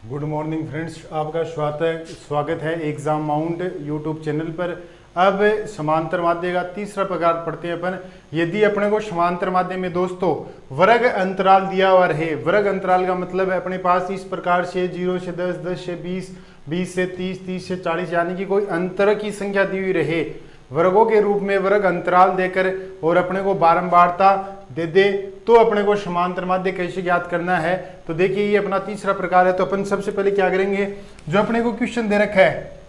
Good morning friends, आपका स्वागत है एग्जाम माउंट यूट्यूब चैनल पर। अब समांतर माध्य का तीसरा प्रकार पढ़ते हैं अपन। यदि अपने को समांतर माध्य में दोस्तों वर्ग अंतराल दिया हुआ रहे, वर्ग अंतराल का मतलब है अपने पास इस प्रकार से 0 से 10, 10 से 20, 20 से 30, 30 से 40 यानी कि कोई अंतर की संख्या दी हुई रहे वर्गों के रूप में वर्ग अंतराल देकर और अपने को बारंबारता दे दे, तो अपने को समांतर माध्य कैसे ज्ञात करना है। तो देखिए ये अपना तीसरा प्रकार है। तो अपन सबसे पहले क्या करेंगे, जो अपने को क्वेश्चन दे रखा है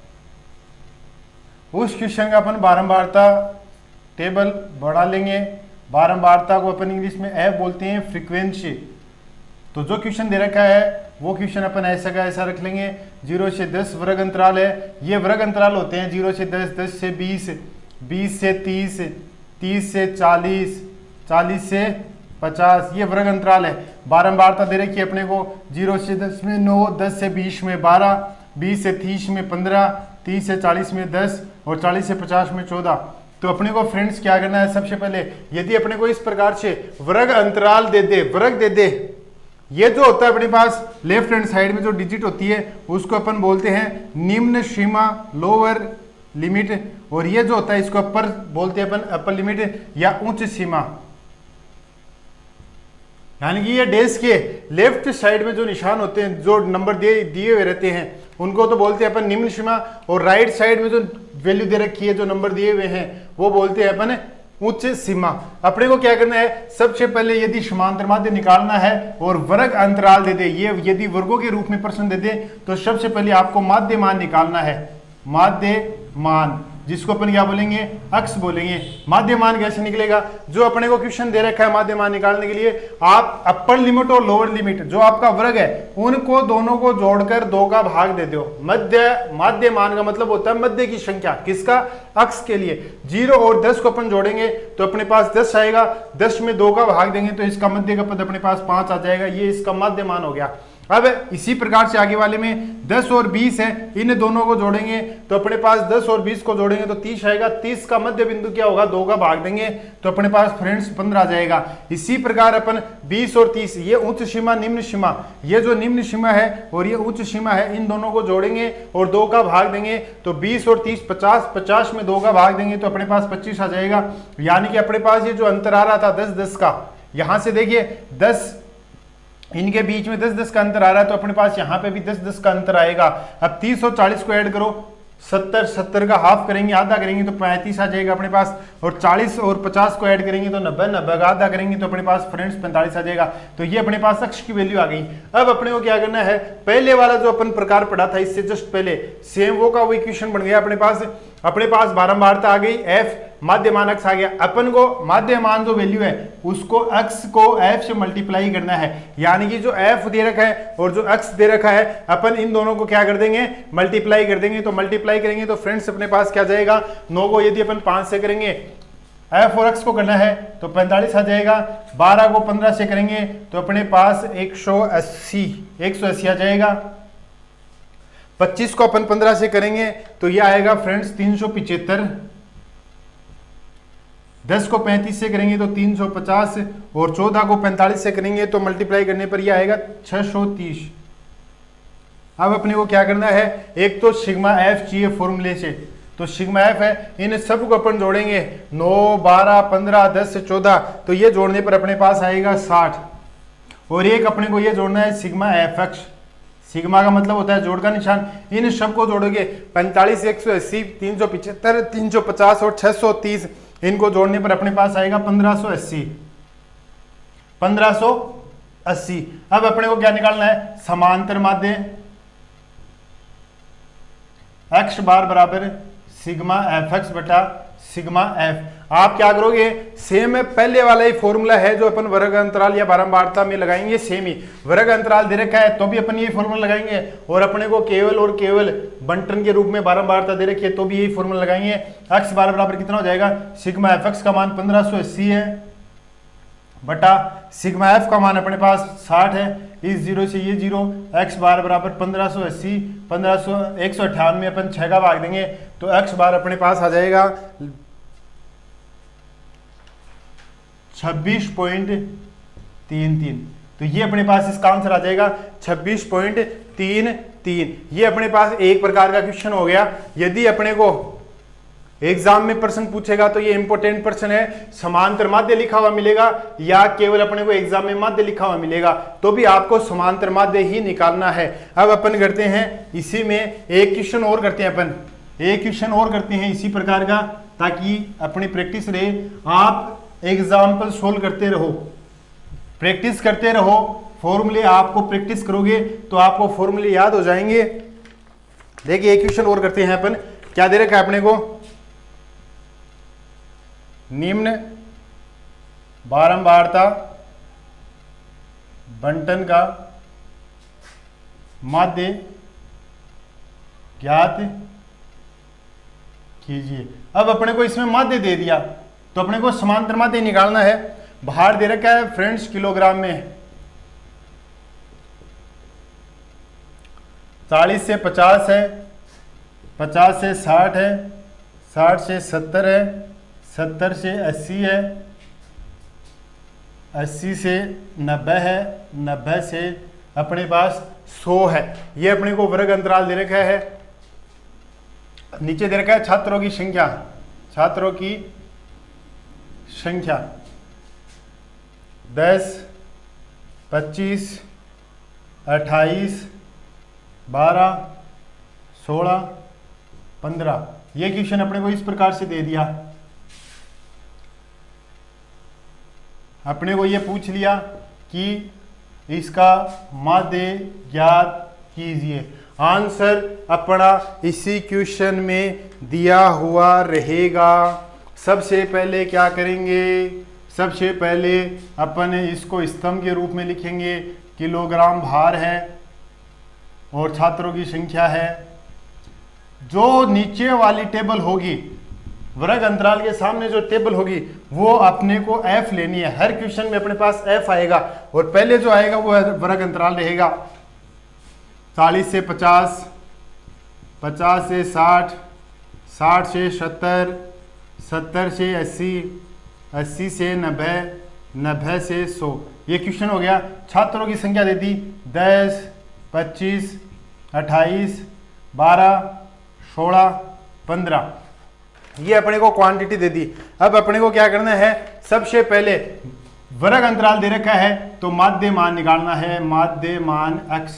उस क्वेश्चन का अपन बारंबारता टेबल बढ़ा लेंगे। बारंबारता को अपन इंग्लिश में एफ बोलते हैं, फ्रीक्वेंसी। तो जो क्वेश्चन दे रखा है वो क्वेश्चन अपन ऐसा का ऐसा रख लेंगे। 0 से 10 वर्ग अंतराल है, ये वर्ग अंतराल होते हैं 0 से 10, 10 से 20, 20 से 30, 30 से 40, 40 से 50, ये वर्ग अंतराल है। बारंबारता दे रखी है अपने को 0 से 10 में 9, 10 से 20 में 12, 20 से 30 में 15, 30 से 40 में 10 और 40 से 50 में 14। तो अपने को फ्रेंड्स क्या करना है, सबसे पहले यदि अपने को इस प्रकार से वर्ग अंतराल दे दे, वर्ग दे दे, ये जो होता है अपने पास लेफ्ट हैंड साइड में जो डिजिट होती है उसको अपन बोलते हैं निम्न सीमा, लोअर लिमिट, और ये जो होता है इसको अपर बोलते हैं अपन, अपर लिमिट या उच्च सीमा। यानी कि ये डेस्क के लेफ्ट साइड में जो निशान होते हैं, जो नंबर दिए हुए रहते हैं, उनको तो बोलते हैं अपन निम्न सीमा, और राइट साइड में जो वैल्यू दे रखी है, जो नंबर दिए हुए हैं, वो बोलते हैं अपन उच्च सीमा। अपने को क्या करना है, सबसे पहले यदि समांतर माध्य निकालना है और वर्ग अंतराल दे दे, ये यदि वर्गों के रूप में प्रश्न दे दे, तो सबसे पहले आपको माध्य मान निकालना है। माध्य मान, जिसको अपन क्या बोलेंगे, अक्ष बोलेंगे। माध्य मान कैसे निकलेगा, जो अपने को क्वेश्चन दे रखा है माध्य मान निकालने के लिए, आप अपर लिमिट और लोअर लिमिट जो आपका वर्ग है उनको दोनों को जोड़कर 2 का भाग दे दो। माध्य मान का मतलब होता है मध्य की संख्या, किसका, अक्ष के लिए। 0 और 10 को अपन जोड़ेंगे तो अपने पास 10 आएगा, 10 में 2 का भाग देंगे तो इसका मध्य का पद अपने पास 5 आ जाएगा, ये इसका माध्य मान हो गया। अब इसी प्रकार से आगे वाले में 10 और 20 है, इन दोनों को जोड़ेंगे तो अपने पास 10 और 20 को जोड़ेंगे तो 30 आएगा। 30 का मध्य बिंदु क्या होगा, 2 का भाग देंगे तो अपने पास फ्रेंड्स 15 आ जाएगा। इसी प्रकार अपन 20 और 30, ये उच्च सीमा निम्न सीमा, ये जो निम्न सीमा है और ये उच्च सीमा है, इन दोनों को जोड़ेंगे और 2 का भाग देंगे तो 20 और 30 50, 50 में 2 का भाग देंगे तो अपने पास 25 आ जाएगा। यानी कि अपने पास ये जो अंतर आ रहा था 10-10 का, यहां से देखिए 10, इनके बीच में 10-10 का अंतर आ रहा है, तो अपने पास यहाँ पे भी 10-10 का अंतर आएगा। अब 30 और 40 को ऐड करो, 70 का हाफ करेंगे, आधा करेंगे तो 35 आ जाएगा अपने पास, और 40 और 50 को ऐड करेंगे तो 90 का आधा करेंगे तो अपने पास फ्रेंड्स 45 आ जाएगा। तो ये अपने पास अक्ष की वैल्यू आ गई। अब अपने को क्या करना है, पहले वाला जो अपन प्रकार पढ़ा था इससे जस्ट पहले सेम वो का वो इक्वेशन बन गया अपने पास बारंबारता आ गई, एफ माध्य मान अक्ष आ गया। अपन को माध्य मान जो वैल्यू है उसको अक्ष को एफ से मल्टीप्लाई करना है। यानी कि जो एफ दे रखा है और जो अक्ष दे रखा है, अपन इन दोनों को क्या कर देंगे, मल्टीप्लाई कर देंगे। तो मल्टीप्लाई करेंगे तो फ्रेंड्स अपने पास क्या जाएगा, 9 को यदि अपन 5 से करेंगे, एफ और अक्ष को करना है तो 45 आ जाएगा। 12 को 15 से करेंगे तो अपने पास 180 आ जाएगा। 25 को अपन 15 से करेंगे तो यह आएगा फ्रेंड्स 375। 10 को 35 से करेंगे तो 350 और 14 को 45 से करेंगे तो मल्टीप्लाई करने पर यह आएगा 630। अब अपने को क्या करना है, एक तो सिग्मा एफ चाहिए फॉर्मूले से, तो सिग्मा एफ है, इन सब को अपन जोड़ेंगे 9, 12, 15, 10 14, तो ये जोड़ने पर अपने पास आएगा 60। और एक अपने को ये जोड़ना है सिग्मा एफ एक्स, सिग्मा का मतलब होता है जोड़ का निशान। इन सब को जोड़ोगे 45, 180, 375, 350 और 630, इनको जोड़ने पर अपने पास आएगा 1580। अब अपने को क्या निकालना है, समांतर माध्य x बार बराबर सिग्मा एफ एक्स बटा सिग्मा एफ। आप क्या करोगे, सेम है पहले वाला ही फॉर्मूला है जो अपन वर्ग अंतराल या बारंबारता में लगाएंगे, सेम ही वर्ग अंतराल दे रखा है तो भी अपन ये फॉर्मूला लगाएंगे, और अपने को केवल और केवल बंटन के रूप में बारंबारता दे रखी है तो भी यही फॉर्मूला लगाएंगे। एक्स बार बराबर कितना हो जाएगा, सिग्मा एफ एक्स का मान 1580 है बटा सिग्मा एफ का मान अपने पास 60 है, इस 0 से ये 0, एक्स बार बराबर 1580, 198 में अपन 6 का भाग देंगे तो एक्स बार अपने पास आ जाएगा 26.33। तो ये अपने पास इसका आंसर आ जाएगा 26.33। 3 3। ये अपने पास एक प्रकार का क्वेश्चन हो गया। यदि अपने को एग्जाम में प्रश्न पूछेगा तो ये इंपॉर्टेंट प्रश्न है, समांतर माध्य लिखा हुआ मिलेगा या केवल अपने को एग्जाम में माध्य लिखा हुआ मिलेगा, तो भी आपको समांतर माध्य ही निकालना है। अब अपन करते हैं इसी में एक क्वेश्चन और करते हैं, अपन एक क्वेश्चन और करते हैं इसी प्रकार का, ताकि अपनी प्रैक्टिस रहे। आप एग्जाम्पल सोल्व करते रहो, प्रैक्टिस करते रहो, फॉर्मूले आपको प्रैक्टिस करोगे तो आपको फॉर्मूले याद हो जाएंगे। देखिए एक क्वेश्चन और करते हैं अपन। क्या दे रखा है अपने को, निम्न बारंबारता बंटन का माध्य ज्ञात कीजिए। अब अपने को इसमें माध्य दे दिया तो अपने को समांतर माध्य निकालना है। भार दे रखा है फ्रेंड्स किलोग्राम में, 40 से 50 है, 50 से 60 है, 60 से 70 है, 70 से 80 है, 80 से 90 है, 90 से अपने पास 100 है। ये अपने को वर्ग अंतराल दे रखा है। नीचे दे रखा है छात्रों की संख्या, छात्रों की संख्या 10, 25, 28, 12, 16, 15। ये क्वेश्चन अपने को इस प्रकार से दे दिया। अपने को ये पूछ लिया कि इसका माध्य ज्ञात कीजिए। आंसर अपना इसी क्वेश्चन में दिया हुआ रहेगा। सबसे पहले क्या करेंगे, सबसे पहले अपन इसको स्तंभ के रूप में लिखेंगे। किलोग्राम भार है और छात्रों की संख्या है। जो नीचे वाली टेबल होगी, वर्ग अंतराल के सामने जो टेबल होगी वो अपने को एफ लेनी है। हर क्वेश्चन में अपने पास एफ आएगा और पहले जो आएगा वो वर्ग अंतराल रहेगा। 40 से 50, 50 से 60, 60 से 70, 70 से 80, 80 से 90, 90 से 100। ये क्वेश्चन हो गया। छात्रों की संख्या दे दी 10, 25, 28, 12, 16, 15। ये अपने को क्वांटिटी दे दी। अब अपने को क्या करना है, सबसे पहले वर्ग अंतराल दे रखा है तो माध्य मान निकालना है। माध्य मान x,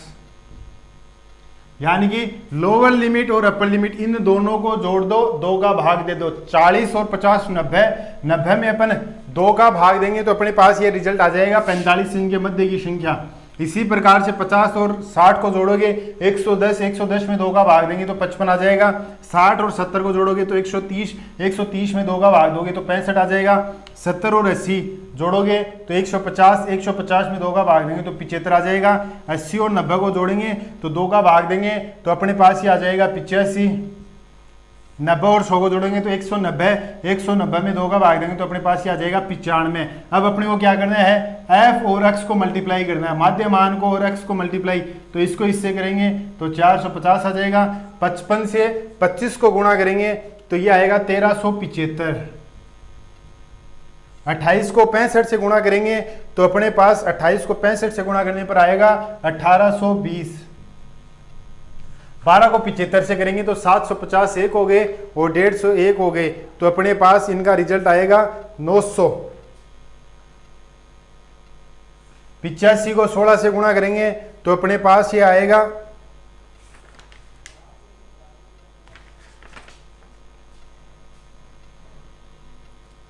यानी कि लोअर लिमिट और अपर लिमिट इन दोनों को जोड़ दो, 2 का भाग दे दो। 40 और 50 90, 90 में अपन 2 का भाग देंगे तो अपने पास ये रिजल्ट आ जाएगा 45 इनके मध्य की संख्या। इसी प्रकार से 50 और 60 को जोड़ोगे 110, 110 में 2 का भाग देंगे तो 55 आ जाएगा। 60 और 70 को जोड़ोगे तो 130, 130 में 2 का भाग दोगे तो 65 आ जाएगा। 70 और 80 जोड़ोगे तो 150, 150 में 2 का भाग देंगे तो 75 आ जाएगा। 80 और 90 को जोड़ेंगे तो 2 का भाग देंगे तो अपने पास ही आ जाएगा 85। 90 और 100 को जोड़ेंगे तो 190, 190 में 2 का भाग देंगे तो अपने पास ही आ जाएगा 95। अब अपने को क्या करना है, f और x को मल्टीप्लाई करना है। माध्य मान को और x को मल्टीप्लाई, तो इसको इससे करेंगे तो 450 आ जाएगा। 55 से 25 को गुणा करेंगे तो ये आएगा 1375। 28 को 65 से गुणा करेंगे तो अपने पास 28 को 65 से गुणा करने पर आएगा 1820। 12 को 75 से करेंगे तो 750 एक हो गए और 150 एक हो गए, तो अपने पास इनका रिजल्ट आएगा 900। 85 को 16 से गुणा करेंगे तो अपने पास ये आएगा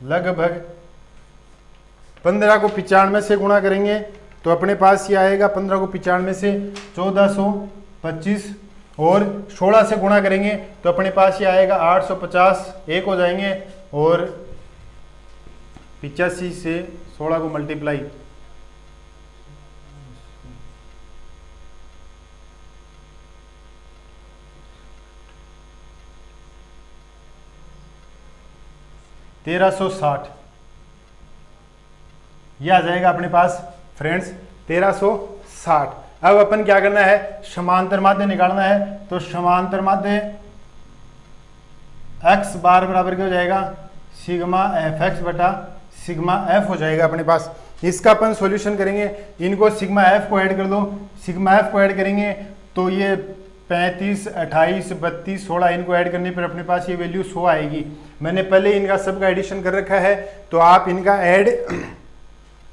लगभग 15 को 95 से गुणा करेंगे तो अपने पास ये आएगा 15 को 95 से 1425 और 16 से गुणा करेंगे तो अपने पास ये आएगा 850 एक हो जाएंगे और 85 से 16 को मल्टीप्लाई $1360 ये आ जाएगा अपने पास फ्रेंड्स 1360। अब अपन क्या करना है, समांतर माध्य निकालना है। तो समांतर माध्य x बार बराबर क्या हो जाएगा, सिग्मा एफ एक्स बटा सिग्मा एफ हो जाएगा अपने पास। इसका अपन सॉल्यूशन करेंगे, इनको सिग्मा एफ को ऐड कर दो, सिग्मा एफ को ऐड करेंगे तो ये 35, 28, 32, 16 इनको ऐड करने पर अपने पास ये वैल्यू 100 आएगी। मैंने पहले इनका सबका एडिशन कर रखा है, तो आप इनका ऐड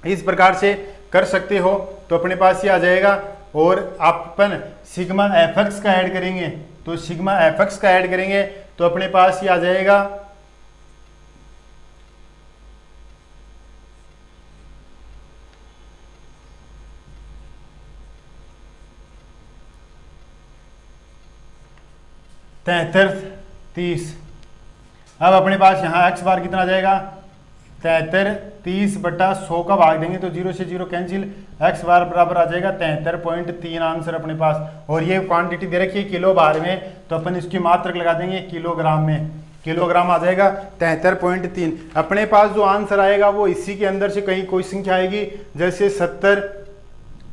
इस प्रकार से कर सकते हो, तो अपने पास ये आ जाएगा। और अपन सिग्मा एफ का ऐड करेंगे, तो सिग्मा एफ का ऐड करेंगे तो अपने पास ये आ जाएगा 73, 30। अब अपने पास यहाँ एक्स बार कितना आ जाएगा 73, 30 बटा 100 का भाग देंगे तो 0 से 0 कैंसिल, एक्स बार बराबर आ जाएगा 73.3 आंसर अपने पास। और ये क्वांटिटी दे रखी है किलो बार में, तो अपन इसकी मात्रक लगा देंगे किलोग्राम में, किलोग्राम आ जाएगा 73.3। अपने पास जो आंसर आएगा वो इसी के अंदर से कहीं कोई संख्या आएगी, जैसे 70,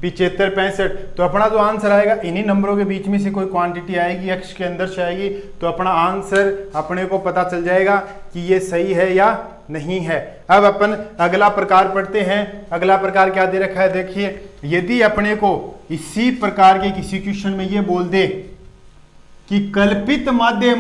75, 65, तो अपना जो आंसर आएगा इन्हीं नंबरों के बीच में से कोई क्वांटिटी आएगी, एक्स के अंदर से आएगी, तो अपना आंसर अपने को पता चल जाएगा कि ये सही है या नहीं है। अब अपन अगला प्रकार पढ़ते हैं। अगला प्रकार क्या दे रखा है, देखिए, यदि अपने को इसी प्रकार के किसी क्वेश्चन में ये बोल दे कि कल्पित माध्य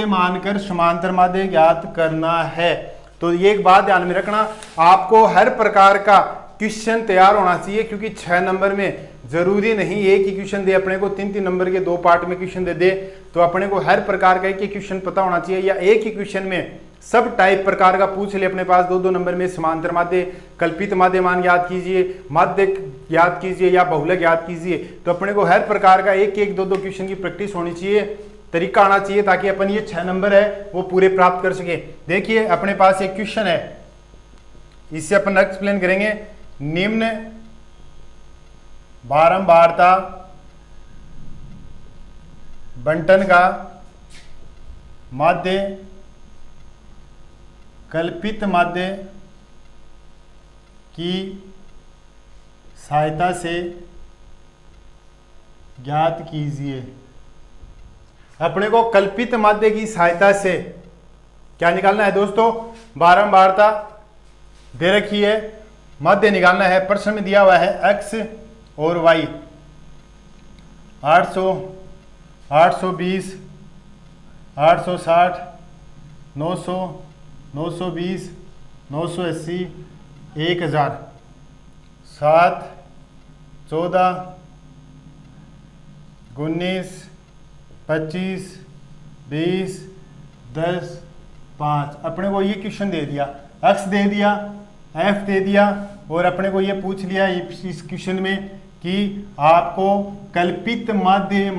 मानकर समांतर माध्य ज्ञात करना है, तो ये एक बात ध्यान में रखना, आपको हर प्रकार का क्वेश्चन तैयार होना चाहिए, क्योंकि 6 नंबर में जरूरी नहीं एक ही क्वेश्चन दे अपने को, 3-3 नंबर के 2 पार्ट में क्वेश्चन दे, तो अपने को हर प्रकार का एक ही क्वेश्चन पता होना चाहिए, या एक ही क्वेश्चन में सब टाइप प्रकार का पूछ ले अपने पास 2-2 नंबर में, समांतर माध्य, कल्पित माध्य मान याद कीजिए, माध्य याद कीजिए या बहुलक याद कीजिए, तो अपने को हर प्रकार का एक 2-2 क्वेश्चन की प्रैक्टिस होनी चाहिए, तरीका आना चाहिए, ताकि अपन ये 6 नंबर है वो पूरे प्राप्त कर सके। देखिए अपने पास एक क्वेश्चन है, इससे अपन एक्सप्लेन करेंगे। निम्न बारंबारता बंटन का माध्य कल्पित माध्य की सहायता से ज्ञात कीजिए। अपने को कल्पित माध्य की सहायता से क्या निकालना है दोस्तों, बारंबारता दे रखी है, माध्य निकालना है। प्रश्न में दिया हुआ है x और y 800, 820, 860, 900, 920, 980, 1000, 7, 14, 19, 25, 20, 10, 5। अपने को ये क्वेश्चन दे दिया, x दे दिया, f दे दिया, और अपने को ये पूछ लिया इस क्वेश्चन में कि आपको कल्पित माध्य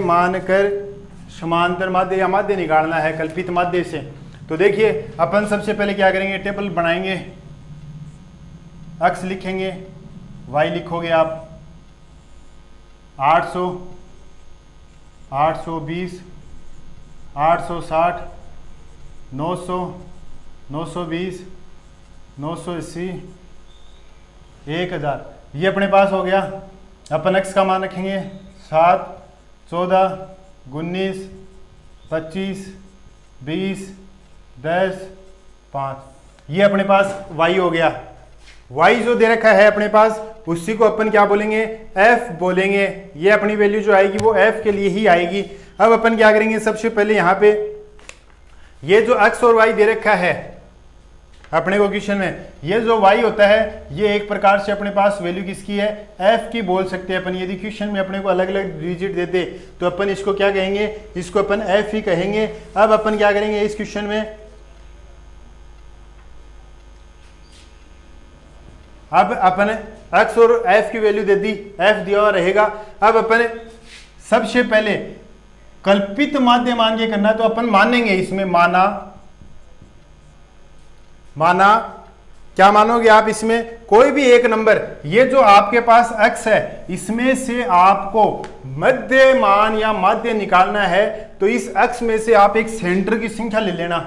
मानकर समांतर माध्य या माध्य निकालना है कल्पित माध्य से। तो देखिए अपन सबसे पहले क्या करेंगे, टेबल बनाएंगे, x लिखेंगे, y लिखोगे आप 800, 820, 860, 900, 920, 980, 1000, ये अपने पास हो गया। अपन x का मान रखेंगे 7, 14, 19, 25, 20, 10, 5, ये अपने पास y हो गया। y जो दे रखा है अपने पास उसी को अपन क्या बोलेंगे, f बोलेंगे। ये अपनी वैल्यू जो आएगी वो f के लिए ही आएगी। अब अपन क्या करेंगे, सबसे पहले यहाँ पे ये जो x और y दे रखा है अपने को क्वेश्चन में, ये जो y होता है ये एक प्रकार से अपने पास वैल्यू किसकी है, f की बोल सकते हैं अपन। यदि क्वेश्चन में अपने को अलग अलग डिजिट देते तो अपन इसको क्या कहेंगे, इसको अपन f ही कहेंगे। अब अपन क्या करेंगे इस क्वेश्चन में, अब अपन x और f की वैल्यू दे दी, f दिया हुआ रहेगा। अब अपन सबसे पहले कल्पित माध्य मान के करना, तो अपन मानेंगे इसमें माना क्या मानोगे आप, इसमें कोई भी एक नंबर, ये जो आपके पास x है इसमें से आपको मध्य मान या माध्य निकालना है, तो इस x में से आप एक सेंटर की संख्या ले लेना,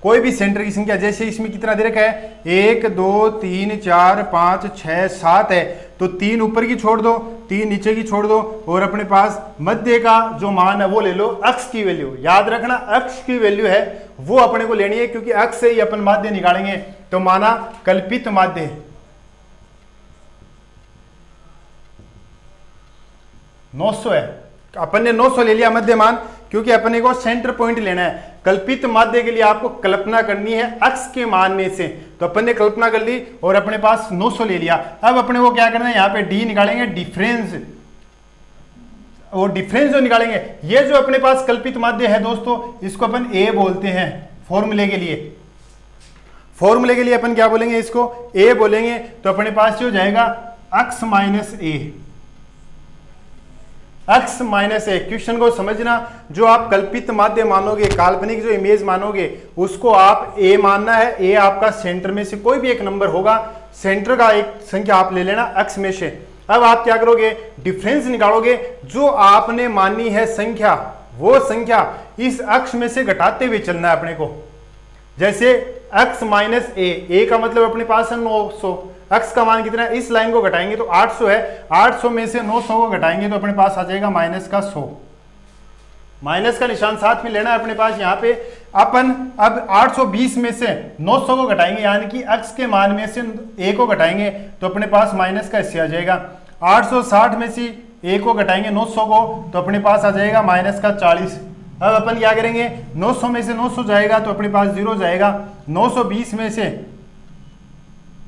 कोई भी सेंटर की संख्या। जैसे इसमें कितना दे रखा है, 1, 2, 3, 4, 5, 6, 7 है, तो 3 ऊपर की छोड़ दो, 3 नीचे की छोड़ दो और अपने पास मध्य का जो मान है वो ले लो अक्ष की वैल्यू। याद रखना अक्ष की वैल्यू है वो अपने को लेनी है, क्योंकि अक्ष से ही अपन माध्य निकालेंगे। तो माना कल्पित माध्य 900 है, अपन ने 900 ले लिया मध्य मान, क्योंकि अपने को सेंटर पॉइंट लेना है। कल्पित माध्य के लिए आपको कल्पना करनी है अक्ष के मान में से, तो अपन ने कल्पना कर ली और अपने पास 900 ले लिया। अब अपने को क्या करना है, यहाँ पे डी निकालेंगे डिफरेंस, और डिफरेंस जो निकालेंगे, ये जो अपने पास कल्पित माध्य है दोस्तों, इसको अपन ए बोलते हैं फॉर्मूले के लिए। फॉर्मूले के लिए अपन क्या बोलेंगे, इसको ए बोलेंगे। तो अपने पास जो जाएगा अक्ष माइनस ए, अक्ष माइनस ए। क्वेश्चन को समझना, जो आप कल्पित माध्य मानोगे, काल्पनिक जो इमेज मानोगे, उसको आप ए मानना है। ए आपका सेंटर में से कोई भी एक नंबर होगा, सेंटर का एक संख्या आप ले लेना अक्ष में से। अब आप क्या करोगे, डिफरेंस निकालोगे, जो आपने मानी है संख्या, वो संख्या इस अक्ष में से घटाते हुए चलना है अपने को। जैसे अक्ष माइनस ए का मतलब अपने पास है 900, अक्ष का मान कितना है, इस लाइन को घटाएंगे तो 800 है, 800 में से 900 को घटाएंगे तो अपने पास आ जाएगा माइनस का 100। माइनस का निशान साथ में लेना है अपने पास। यहाँ पे अपन अब 820 में से 900 को घटाएंगे, यानी कि अक्ष के मान में से ए को घटाएंगे तो अपने पास माइनस का 80 आ जाएगा। 860 में से ए को घटाएंगे 900 को तो अपने पास आ जाएगा माइनस का 40। अब अपन क्या करेंगे, 900 में से 900 जाएगा तो अपने पास 0 जाएगा। 920 में से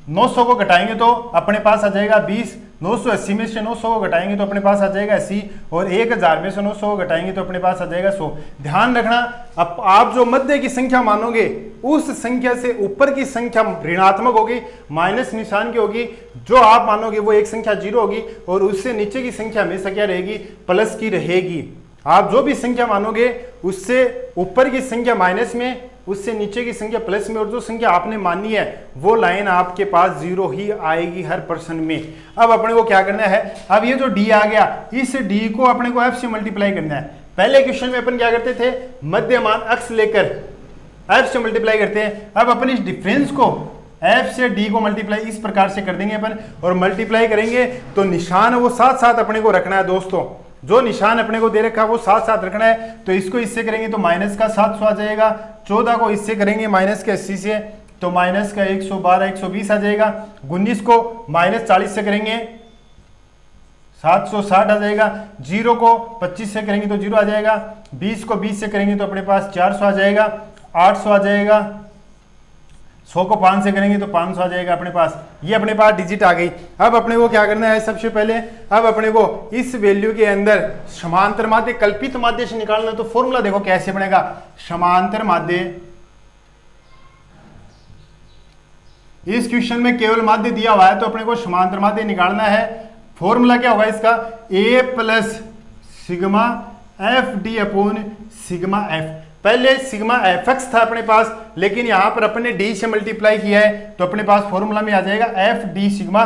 900 को घटाएंगे तो अपने पास आ जाएगा 20। 980 में से 900 को घटाएंगे तो अपने पास आ जाएगा 80, और 1000 में से 900 को घटाएंगे तो अपने पास आ जाएगा 100। ध्यान रखना, अब आप जो मध्य की संख्या मानोगे, उस संख्या से ऊपर की संख्या ऋणात्मक होगी, माइनस निशान की होगी। जो आप मानोगे वो एक संख्या 0 होगी, और उससे नीचे की संख्या हमेशा क्या रहेगी, प्लस की रहेगी। आप जो भी संख्या मानोगे, उससे ऊपर की संख्या माइनस में, उससे नीचे की संख्या प्लस में, और जो संख्या आपने मानी है वो लाइन आपके पास 0 ही आएगी हर पर्सन में। अब अपने को क्या करना है, अब ये जो डी आ गया, इस डी को अपने को एफ से मल्टीप्लाई करना है। पहले क्वेश्चन में अपन क्या करते थे, मध्यमान अक्ष लेकर एफ से मल्टीप्लाई करते हैं। अब अपन इस डिफरेंस को एफ से डी को मल्टीप्लाई इस प्रकार से कर देंगे अपन, और मल्टीप्लाई करेंगे तो निशान वो साथ साथ अपने को रखना है दोस्तों। जो निशान अपने को दे रखा है वो साथ साथ रखना है। तो इसको इससे करेंगे तो माइनस का 700 आ जाएगा। 14 को इससे करेंगे माइनस के 80 से तो माइनस का 112 120 आ जाएगा। 19 को माइनस 40 से करेंगे 760 आ जाएगा। 0 को 25 से करेंगे तो 0 आ जाएगा। 20 को 20 से करेंगे तो अपने पास 400 आ जाएगा। 800 आ जाएगा। 100 को 5 से करेंगे तो 500 आ जाएगा अपने पास। ये अपने पास डिजिट आ गई। अब अपने को क्या करना है, सबसे पहले अब अपने को इस वैल्यू के अंदर समांतर माध्य कल्पित माध्य से निकालना। तो फॉर्मूला देखो कैसे बनेगा, समांतर माध्य, इस क्वेश्चन में केवल माध्य दिया हुआ है तो अपने को समांतर माध्य निकालना है। फॉर्मूला क्या होगा इसका, a plus sigma F D upon sigma F. पहले सिग्मा एफ एक्स था अपने पास, लेकिन यहां पर अपने डी से मल्टीप्लाई किया है तो अपने पास फॉर्मूला में आ जाएगा एफ डी सिग्मा।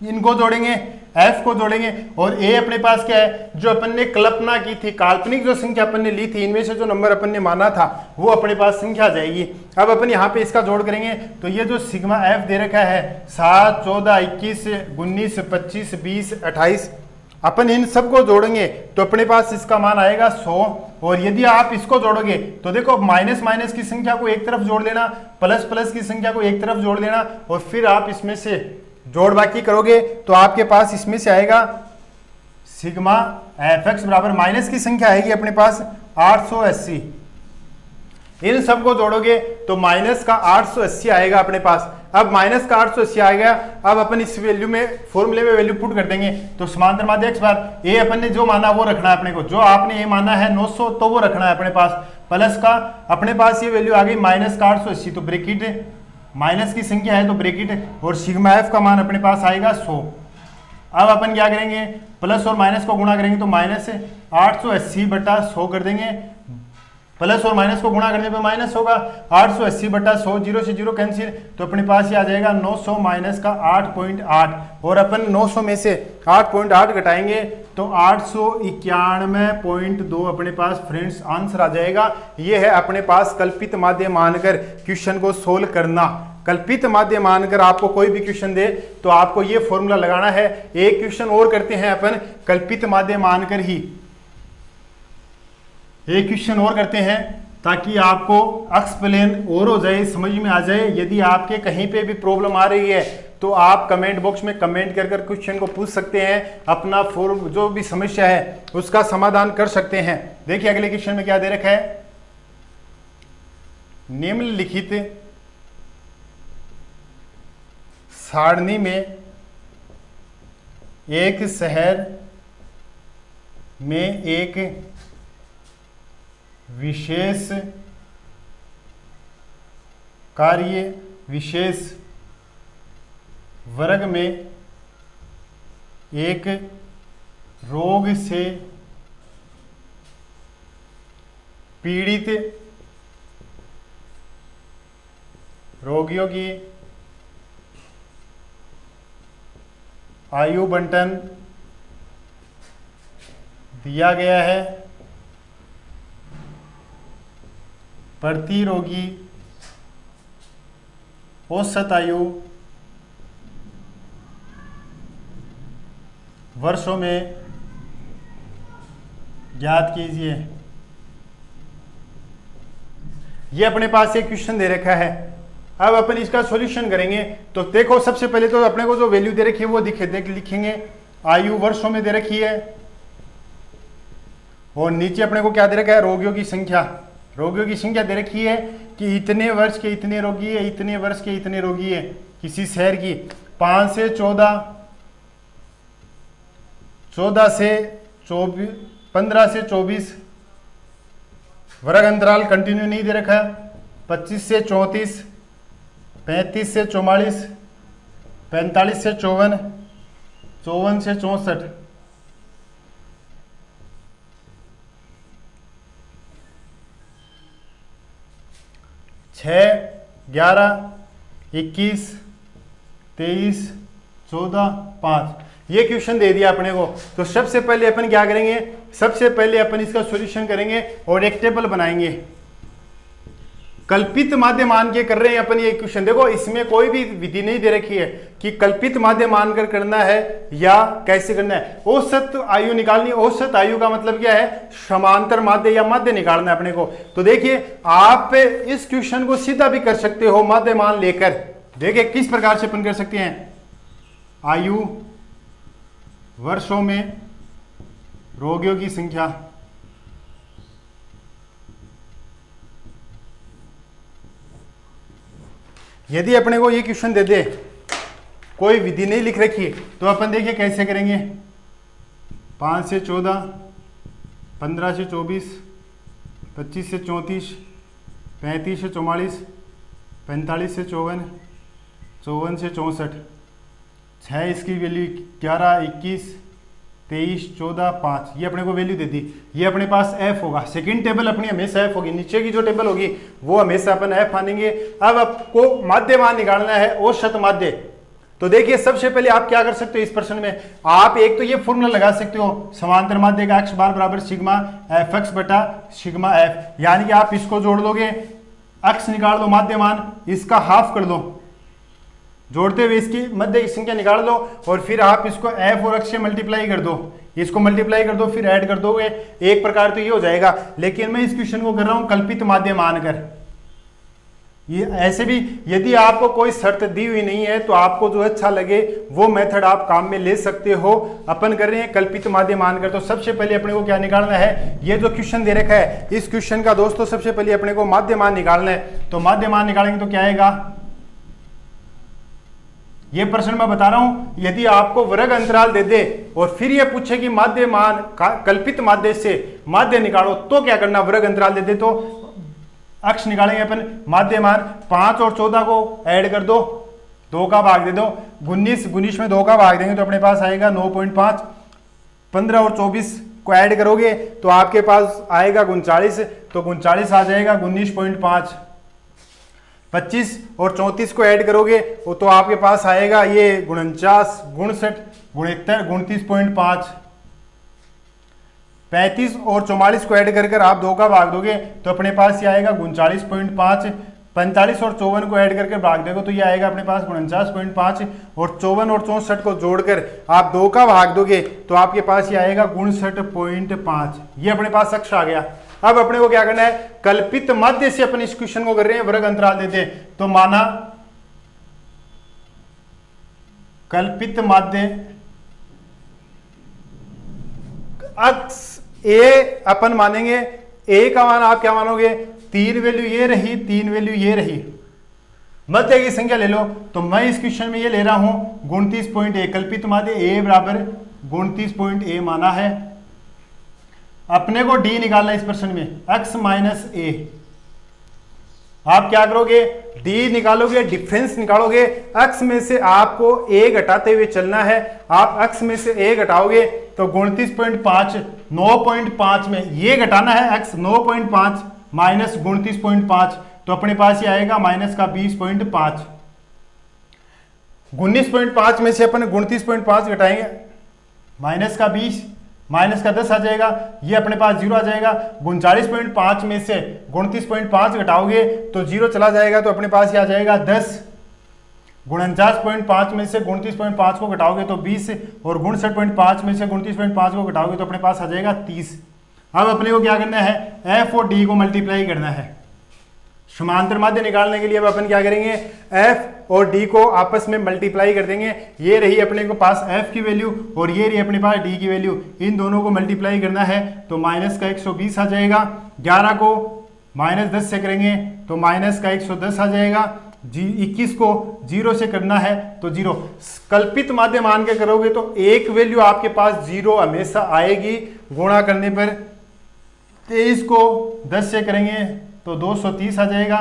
इनको जोड़ेंगे, एफ को जोड़ेंगे, और ए अपने पास क्या है, जो अपन ने कल्पना की थी, काल्पनिक जो संख्या अपन ने ली थी, इनमें से जो नंबर अपन ने माना था वो अपने पास संख्या आ जाएगी। अब अपन यहाँ पे इसका जोड़ करेंगे तो ये जो सिग्मा एफ दे रखा है 7, 14, 21, 19, 25, 20, 28, अपन इन सबको जोड़ेंगे तो अपने पास इसका मान आएगा 100। और यदि आप इसको जोड़ोगे तो देखो माइनस माइनस की संख्या को एक तरफ जोड़ लेना, प्लस प्लस की संख्या को एक तरफ जोड़ लेना, और फिर आप इसमें से जोड़ बाकी करोगे तो आपके पास इसमें से आएगा सिग्मा एफ एक्स बराबर माइनस की संख्या आएगी अपने पास 880। इन सबको जोड़ोगे तो माइनस का 880 आएगा अपने पास। अब माइनस का 880 आ गया। अब अपन इस वैल्यू में फॉर्मूले में वैल्यू पुट कर देंगे तो समांतर माध्य x बार ए अपन ने जो माना वो रखना है अपने को। जो आपने ए माना है 900 तो वो रखना है अपने पास। प्लस का अपने पास ये वैल्यू आ गई माइनस का 880, तो ब्रैकेट माइनस की संख्या है तो ब्रैकेट, और सिग्मा एफ का मान अपने पास आएगा 100। अब अपन क्या करेंगे, प्लस और माइनस को गुणा करेंगे तो माइनस 880/100 कर देंगे। प्लस और माइनस को गुणा करने पे माइनस होगा 880/100, 0 से 0 कैंसिल, तो अपने पास ये आ जाएगा 900 माइनस का 8.8, और अपन 900 में से 8.8 घटाएंगे तो 891.2 अपने पास फ्रेंड्स आंसर आ जाएगा। ये है अपने पास कल्पित माध्य मानकर क्वेश्चन को सोल्व करना। कल्पित माध्य मानकर आपको कोई भी क्वेश्चन दे तो आपको ये फॉर्मूला लगाना है। एक क्वेश्चन और करते हैं अपन कल्पित माध्य मानकर ही, एक क्वेश्चन और करते हैं ताकि आपको अक्स प्लेन और हो जाए, समझ में आ जाए। यदि आपके कहीं पे भी प्रॉब्लम आ रही है तो आप कमेंट बॉक्स में कमेंट कर कर क्वेश्चन को पूछ सकते हैं, अपना फॉर्म जो भी समस्या है उसका समाधान कर सकते हैं। देखिए अगले क्वेश्चन में क्या दे रखा है, निम्नलिखित सारणी में एक शहर में एक विशेष कार्य विशेष वर्ग में एक रोग से पीड़ित रोगियों की आयु बंटन दिया गया है। प्रति रोगी औसत आयु वर्षों में ज्ञात कीजिए। ये अपने पास एक क्वेश्चन दे रखा है। अब अपन इसका सॉल्यूशन करेंगे। तो देखो सबसे पहले तो अपने को जो वैल्यू दे रखी है वो लिखेंगे। आयु वर्षों में दे रखी है और नीचे अपने को क्या दे रखा है, रोगियों की संख्या। रोगियों की संख्या दे रखी है कि इतने वर्ष के इतने रोगी है, इतने वर्ष के इतने रोगी है किसी शहर की। 5 से 14, 14 से 24, 15 से 24 वर्ग अंतराल कंटिन्यू नहीं दे रखा। 25 से 34, 35 से 44, 45 से 54, 54 से 64, 6, 11, 21, 23, 14, 5 ये क्वेश्चन दे दिया अपने को। तो सबसे पहले अपन क्या करेंगे, सबसे पहले अपन इसका सॉल्यूशन करेंगे और एक टेबल बनाएंगे। कल्पित माध्य मान के कर रहे हैं अपन ये क्वेश्चन। देखो इसमें कोई भी विधि नहीं दे रखी है कि कल्पित माध्य मानकर करना है या कैसे करना है। औसत आयु निकालनी। औसत आयु का मतलब क्या है, समांतर माध्य या माध्य निकालना है अपने को। तो देखिए आप इस क्वेश्चन को सीधा भी कर सकते हो माध्य मान लेकर। देखिए किस प्रकार से अपन कर सकते हैं, आयु वर्षों में रोगियों की संख्या यदि अपने को ये क्वेश्चन दे दे, कोई विधि नहीं लिख रखी है, तो अपन देखिए कैसे करेंगे। 5 से 14, 15 से 24, 25 से 34, 35 से 44, 45 से 54, 54 से 64, 6 इसकी वैल्यू 11, 21, 23, 14, 5 ये अपने को वैल्यू दे दी। ये अपने पास f होगा। सेकंड टेबल अपनी हमेशा f होगी, नीचे की जो टेबल होगी वो हमेशा अपन f मानेंगे। अब आपको माध्य मान निकालना है, औसत माध्य। तो देखिए सबसे पहले आप क्या कर सकते हो इस प्रश्न में, आप एक तो ये फॉर्मूला लगा सकते हो समांतर माध्य का x बार बराबर सिग्मा एफ एक्स बटा सिग्मा एफ, यानी कि आप इसको जोड़ दोगे, x निकाल दो माध्य मान, इसका हाफ कर दो, जोड़ते हुए इसकी मध्य की संख्या निकाल दो और फिर आप इसको f और x से मल्टीप्लाई कर दो, इसको मल्टीप्लाई कर दो, फिर ऐड कर दोगे। एक प्रकार तो ये हो जाएगा। लेकिन मैं इस क्वेश्चन को कर रहा हूं कल्पित माध्य मानकर। ये ऐसे भी यदि आपको कोई शर्त दी हुई नहीं है तो आपको जो अच्छा लगे वो मेथड आप काम में ले सकते हो। अपन कर रहे हैं कल्पित माध्य मानकर। तो सबसे पहले अपने को क्या निकालना है, ये जो क्वेश्चन दे रखा है इस क्वेश्चन का दोस्तों सबसे पहले अपने को माध्य मान निकालना है। तो माध्य मान निकालेंगे तो क्या आएगा, ये प्रश्न मैं बता रहा हूं, यदि आपको वर्ग अंतराल दे दे और फिर ये पूछे कि माध्य मान कल्पित माध्य से माध्य निकालो, तो क्या करना, वर्ग अंतराल दे दे तो अक्ष निकालेंगे अपन, माध्य मान 5 और 14 को ऐड कर दो, 2 का भाग दे दो, 19 में 2 का भाग देंगे तो अपने पास आएगा 9.5, 15 और 24 को ऐड करोगे तो आपके पास आएगा 39, तो 39 आ जाएगा 19.5। 25 और 34 को ऐड करोगे तो आपके पास आएगा ये 49, 59, 29.5। 35 और 44 को ऐड कर आप 2 का भाग दोगे तो अपने पास ये आएगा 39.5, 45 और 54 को ऐड करके भाग दोगे तो ये आएगा अपने पास 49.5 और 54 और 64 को जोड़कर आप 2 का भाग दोगे तो आपके पास ये आएगा 59.5। ये अपने पास अक्ष आ गया। अब अपने को क्या करना है, कल्पित माध्य से अपन इस क्वेश्चन को कर रहे हैं, वर्ग अंतराल देते हैं। तो माना कल्पित माध्य अक्ष ए अपन मानेंगे, ए का मान आप क्या मानोगे, 3 वैल्यू ये रही, 3 वैल्यू ये रही, मध्य की संख्या ले लो। तो मैं इस क्वेश्चन में ये ले रहा हूं 29.1, कल्पित माध्य ए बराबर 29.1 माना है। अपने को डी निकालना है इस प्रश्न में, x माइनस ए। आप क्या करोगे, डी निकालोगे, डिफरेंस निकालोगे, x में से आपको a घटाते हुए चलना है। आप x में से a घटाओगे तो 29.5, 9.5 में ये घटाना है x, 9.5 माइनस 29.5 तो अपने पास ये आएगा माइनस का 20.5। 19.5 में से अपन 29.5 घटाएंगे, माइनस का 20, माइनस का 10 आ जाएगा, ये अपने पास 0 आ जाएगा। 39.5 में से 29.5 घटाओगे तो 0 चला जाएगा तो अपने पास ये आ जाएगा 10। 49.5 में से 29.5 को घटाओगे तो 20 और 59.5 में से 29.5 को घटाओगे तो अपने पास आ जाएगा 30। अब अपने को क्या करना है, f और d को मल्टीप्लाई करना है। समांतर माध्य निकालने के लिए अब अपन क्या करेंगे, f और d को आपस में मल्टीप्लाई कर देंगे। ये रही अपने को पास f की वैल्यू और ये रही अपने पास d की वैल्यू, इन दोनों को मल्टीप्लाई करना है तो माइनस का 120 आ जाएगा। 11 को माइनस 10 से करेंगे तो माइनस का 110 आ जाएगा। 21 को 0 से करना है तो 0। कल्पित माध्य मान के करोगे तो एक वैल्यू आपके पास 0 हमेशा आएगी। गुणा करने पर 23 को 10 से करेंगे तो 230 आ जाएगा।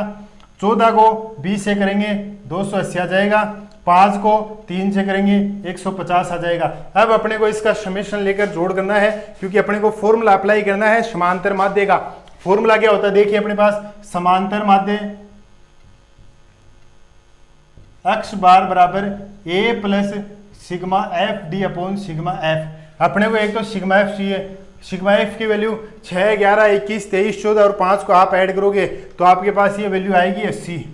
14 को 20 से करेंगे 280 आ जाएगा। 5 को 3 से करेंगे 150 आ जाएगा। अब अपने को इसका समेशन लेकर जोड़ करना है क्योंकि अपने को फॉर्मूला अप्लाई करना है समांतर माध्य का। फॉर्मूला क्या होता है, देखिए अपने पास समांतर माध्य x बार बराबर a plus sigma F D upon sigma F. अपने को एक तो सिग्मा एफ चाहिए, सिग्मा एफ की वैल्यू 6, 11, 21, 23, 14 और 5 को आप ऐड करोगे तो आपके पास ये वैल्यू आएगी 80।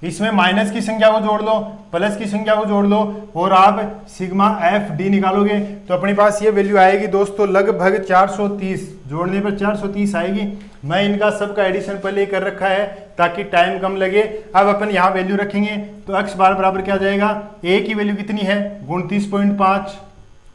इसमें माइनस की संख्या को जोड़ लो, प्लस की संख्या को जोड़ लो और आप सिग्मा एफ डी निकालोगे तो अपने पास ये वैल्यू आएगी दोस्तों लगभग 430। जोड़ने पर 430 आएगी। मैं इनका सबका एडिशन पहले ही कर रखा है ताकि टाइम कम लगे। अब अपन यहाँ वैल्यू रखेंगे तो x बार बराबर क्या जाएगा, a की वैल्यू कितनी है 29.5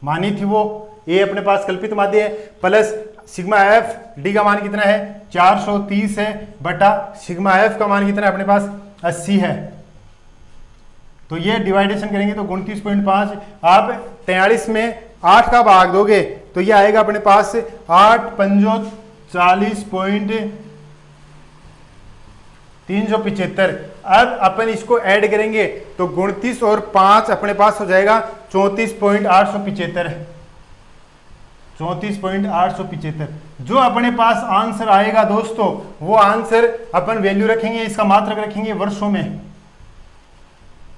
मानी थी वो, a अपने पास कल्पित माध्य है, प्लस सिग्मा एफ डी का मान कितना है 430 है बटा सिग्मा एफ का मान कितना है अपने पास 80 है। तो ये डिवाइडेशन करेंगे तो 29.5 आप 43 में 8 का भाग दोगे तो ये आएगा अपने पास 8 पंजो 40.375। अब अपन इसको ऐड करेंगे तो 29 और 5 अपने पास हो जाएगा 34.875। 34.875 जो अपने पास आंसर आएगा दोस्तों वो आंसर अपन वैल्यू रखेंगे, इसका मात्रक रखेंगे वर्षों में,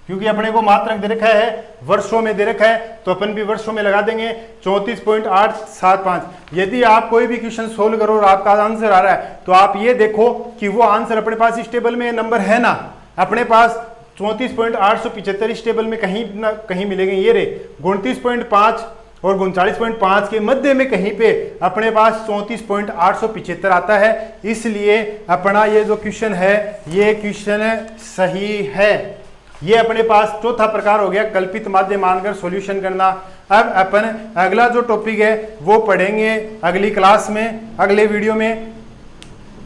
क्योंकि अपने को मात्रक दे रखा है वर्षों में दे रखा है तो अपन भी वर्षों में लगा देंगे 34.875। यदि आप कोई भी क्वेश्चन सोल्व करो और आपका आंसर आ रहा है तो आप ये देखो कि वो आंसर अपने पास इस टेबल में नंबर है ना, अपने पास 34.875 इस टेबल में कहीं ना कहीं मिलेंगे। ये रे 29.5 और 39.5 के मध्य में कहीं पे अपने पास 34.875 आता है। इसलिए अपना ये जो क्वेश्चन है ये क्वेश्चन सही है। ये अपने पास चौथा प्रकार हो गया कल्पित माध्य मानकर सॉल्यूशन करना। अब अपन अगला जो टॉपिक है वो पढ़ेंगे अगली क्लास में, अगले वीडियो में।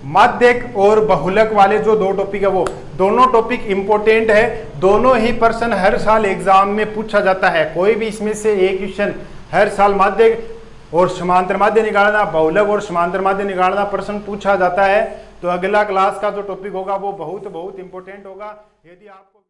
माध्यक और बहुलक वाले जो दो टॉपिक है वो दोनों टॉपिक इंपॉर्टेंट है, दोनों ही प्रश्न हर साल एग्जाम में पूछा जाता है। कोई भी इसमें से एक क्वेश्चन हर साल माध्यक और समांतर माध्य निकालना, बहुलक और समांतर माध्य निकालना प्रश्न पूछा जाता है। तो अगला क्लास का जो टॉपिक होगा वो बहुत इंपॉर्टेंट होगा। यदि आपको